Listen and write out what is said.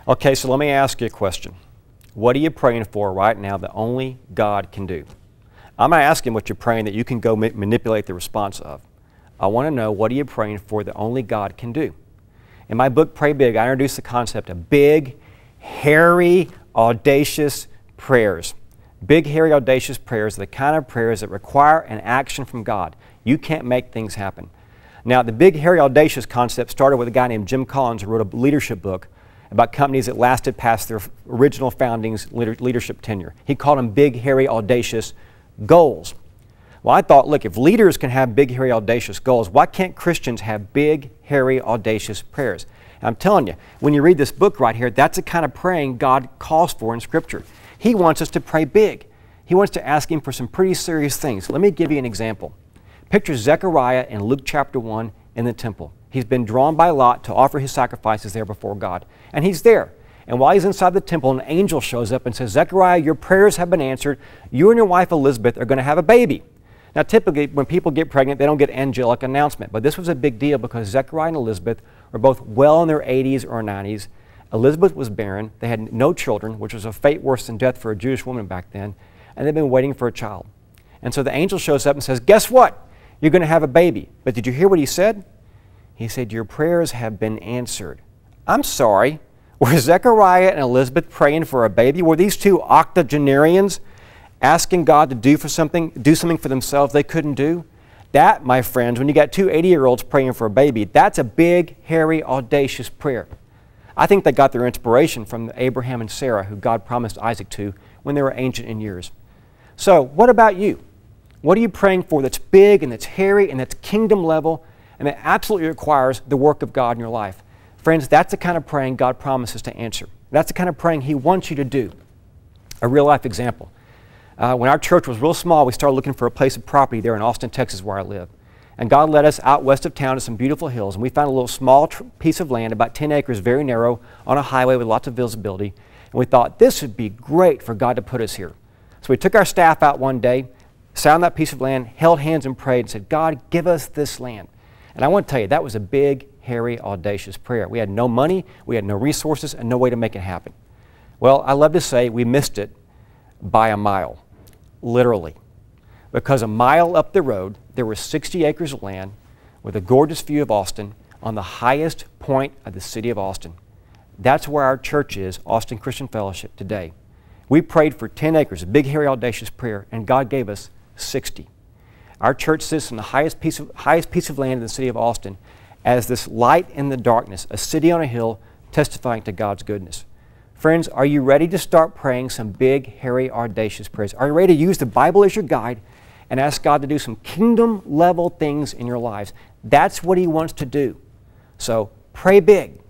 Okay, so let me ask you a question. What are you praying for right now that only God can do? I'm not asking what you're praying that you can go manipulate the response of. I want to know, what are you praying for that only God can do? In my book, Pray Big, I introduced the concept of big, hairy, audacious prayers. Big, hairy, audacious prayers are the kind of prayers that require an action from God. You can't make things happen. Now, the big, hairy, audacious concept started with a guy named Jim Collins, who wrote a leadership book about companies that lasted past their original founding's leadership tenure. He called them big, hairy, audacious goals. Well, I thought, look, if leaders can have big, hairy, audacious goals, why can't Christians have big, hairy, audacious prayers? And I'm telling you, when you read this book right here, that's the kind of praying God calls for in Scripture. He wants us to pray big. He wants to ask Him for some pretty serious things. Let me give you an example. Picture Zechariah in Luke chapter 1 in the temple. He's been drawn by Lot to offer his sacrifices there before God. And he's there. And while he's inside the temple, an angel shows up and says, Zechariah, your prayers have been answered. You and your wife Elizabeth are going to have a baby. Now, typically, when people get pregnant, they don't get angelic announcement. But this was a big deal because Zechariah and Elizabeth were both well in their 80s or 90s. Elizabeth was barren. They had no children, which was a fate worse than death for a Jewish woman back then. And they'd been waiting for a child. And so the angel shows up and says, guess what? You're going to have a baby. But did you hear what he said? He said, your prayers have been answered. I'm sorry. Were Zechariah and Elizabeth praying for a baby? Were these two octogenarians asking God to do something for themselves they couldn't do? That, my friends, when you got two 80-year-olds praying for a baby, that's a big, hairy, audacious prayer. I think they got their inspiration from Abraham and Sarah, who God promised Isaac to when they were ancient in years. So, what about you? What are you praying for that's big and that's hairy and that's kingdom level and that absolutely requires the work of God in your life? Friends, that's the kind of praying God promises to answer. That's the kind of praying He wants you to do. A real-life example. When our church was real small, we started looking for a place of property there in Austin, Texas, where I live. And God led us out west of town to some beautiful hills, and we found a little small piece of land, about 10 acres, very narrow, on a highway with lots of visibility. And we thought, this would be great for God to put us here. So we took our staff out one day, sat on that piece of land, held hands and prayed, and said, God, give us this land. And I want to tell you, that was a big, hairy, audacious prayer. We had no money, we had no resources, and no way to make it happen. Well, I love to say we missed it by a mile. Literally. Because a mile up the road, there were 60 acres of land with a gorgeous view of Austin on the highest point of the city of Austin. That's where our church is, Austin Christian Fellowship, today. We prayed for 10 acres, a big, hairy, audacious prayer, and God gave us 60. Our church sits on the highest piece of land in the city of Austin as this light in the darkness, a city on a hill testifying to God's goodness. Friends, are you ready to start praying some big, hairy, audacious prayers? Are you ready to use the Bible as your guide and ask God to do some kingdom-level things in your lives? That's what He wants to do. So pray big.